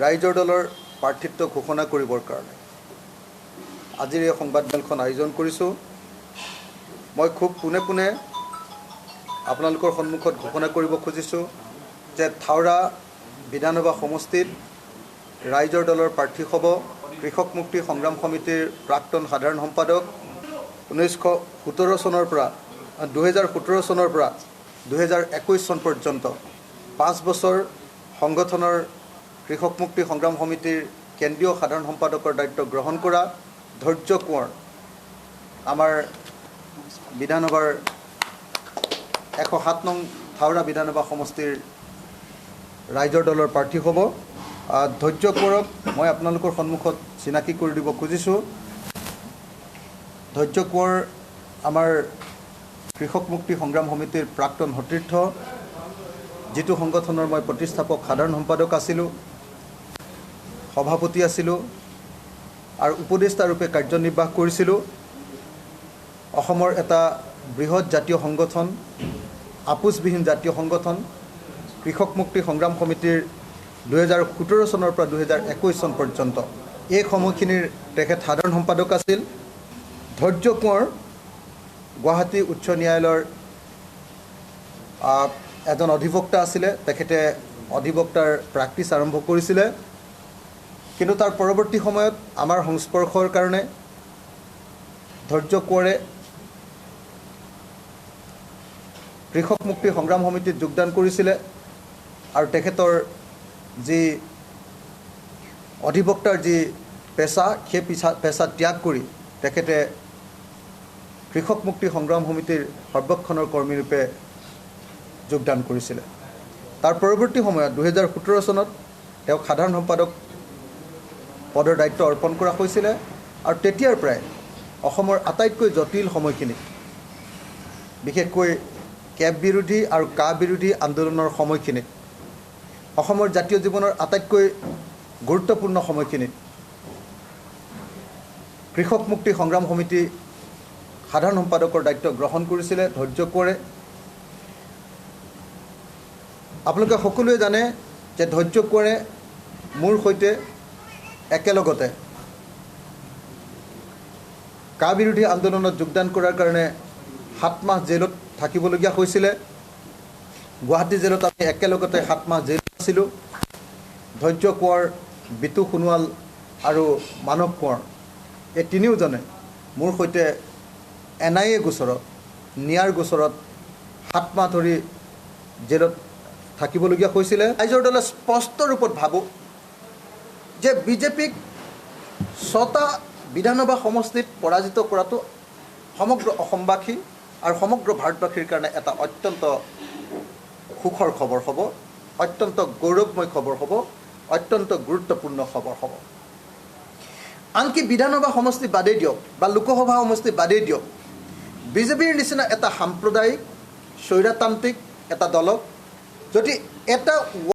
ৰাইজৰ দলৰ প্ৰাৰ্থিত্ব ঘোষণা কৰিবৰ কাৰণে আজিৰ এই সংবাদমেলখন আয়োজন কৰিছোঁ। মই খুব পোনে পোনে আপোনালোকৰ সন্মুখত ঘোষণা কৰিব খুজিছোঁ যে থাওৰা বিধানসভা সমষ্টিত ৰাইজৰ দলৰ প্ৰাৰ্থী হ'ব কৃষক মুক্তি সংগ্ৰাম সমিতিৰ প্ৰাক্তন সাধাৰণ সম্পাদক 2017 চনৰ পৰা 2021 চন পৰ্যন্ত 5 বছৰ সংগঠনৰ কৃষক মুক্তি সংগ্ৰাম সমিতিৰ কেন্দ্ৰীয় সাধাৰণ সম্পাদকৰ দায়িত্ব গ্ৰহণ কৰা ধৈৰ্য কোঁৱৰ আমাৰ বিধানসভাৰ 107 নং থাওৰা বিধানসভা সমষ্টিৰ ৰাইজৰ দলৰ প্ৰাৰ্থী হ'ব। ধৈৰ্য কোঁৱৰক মই আপোনালোকৰ সন্মুখত চিনাকি কৰি দিব খুজিছোঁ। ধৈৰ্য কোঁৱৰ আমাৰ কৃষক মুক্তি সংগ্ৰাম সমিতিৰ প্ৰাক্তন সতীৰ্থ, যিটো সংগঠনৰ মই প্ৰতিষ্ঠাপক সাধাৰণ সম্পাদক আছিলোঁ, সভাপতি আছিলোঁ আৰু উপদেষ্টা ৰূপে কাৰ্যনিৰ্বাহ কৰিছিলোঁ। অসমৰ এটা বৃহৎ জাতীয় সংগঠন, আপোচবিহীন জাতীয় সংগঠন কৃষক মুক্তি সংগ্ৰাম সমিতিৰ 2017 চনৰ পৰা 2021 চন পৰ্যন্ত এই সময়খিনিৰ তেখেত সাধাৰণ সম্পাদক আছিল। ধৈৰ্য কোঁৱৰ গুৱাহাটী উচ্চ ন্যায়ালয়ৰ এজন অধিবক্তা আছিলে। তেখেতে অধিবক্তাৰ প্ৰেক্টিছ আৰম্ভ কৰিছিলে, কিন্তু তাৰ পৰৱৰ্তী সময়ত আমাৰ সংস্পৰ্শৰ কাৰণে ধৈৰ্য কোঁৱৰে কৃষক মুক্তি সংগ্ৰাম সমিতিত যোগদান কৰিছিলে আৰু তেখেতৰ যি অধিবক্তাৰ যি পেচা, সেই পেচা ত্যাগ কৰি তেখেতে কৃষক মুক্তি সংগ্ৰাম সমিতিৰ সৰ্বক্ষণৰ কৰ্মীৰূপে যোগদান কৰিছিলে। তাৰ পৰৱৰ্তী সময়ত 2017 চনত তেওঁক সাধাৰণ সম্পাদক পদৰ দায়িত্ব অৰ্পণ কৰা হৈছিলে আৰু তেতিয়াৰ পৰাই অসমৰ আটাইতকৈ জটিল সময়খিনি, বিশেষকৈ কেব বিৰোধী আৰু কা বিৰোধী আন্দোলনৰ সময়খিনিত, অসমৰ জাতীয় জীৱনৰ আটাইতকৈ গুৰুত্বপূৰ্ণ সময়খিনিত কৃষক মুক্তি সংগ্ৰাম সমিতি সাধাৰণ সম্পাদকৰ দায়িত্ব গ্ৰহণ কৰিছিলে ধৈৰ্য কোঁৱৰে। আপোনালোকে সকলোৱে জানে যে ধৈৰ্য কোঁৱৰে মোৰ সৈতে একেলগতে কা বিৰোধী আন্দোলনত যোগদান কৰাৰ কাৰণে 7 মাহ জেলত থাকিবলগীয়া হৈছিলে। গুৱাহাটী জেলত আমি একেলগতে 7 মাহ জেলত আছিলোঁ। ধৈৰ্য কোঁৱৰ, বিতু সোণোৱাল আৰু মানৱ কোঁৱৰ, এই তিনিওজনে মোৰ সৈতে NIA গোচৰত, নিয়াৰ গোচৰত 7 মাহ ধৰি জেলত থাকিবলগীয়া হৈছিলে। ৰাইজৰ দলে স্পষ্ট ৰূপত ভাবোঁ যে বিজেপিক 6টা বিধানসভা সমষ্টিত পৰাজিত কৰাটো সমগ্ৰ অসমবাসী আৰু সমগ্ৰ ভাৰতবাসীৰ কাৰণে এটা অত্যন্ত সুখৰ খবৰ হ'ব, অত্যন্ত গৌৰৱময় খবৰ হ'ব, অত্যন্ত গুৰুত্বপূৰ্ণ খবৰ হ'ব। আনকি বিধানসভা সমষ্টি বাদেই দিয়ক বা লোকসভা সমষ্টি বাদেই দিয়ক, বিজেপিৰ নিচিনা এটা সাম্প্ৰদায়িক স্বৈৰতান্ত্ৰিক এটা দলক যদি এটা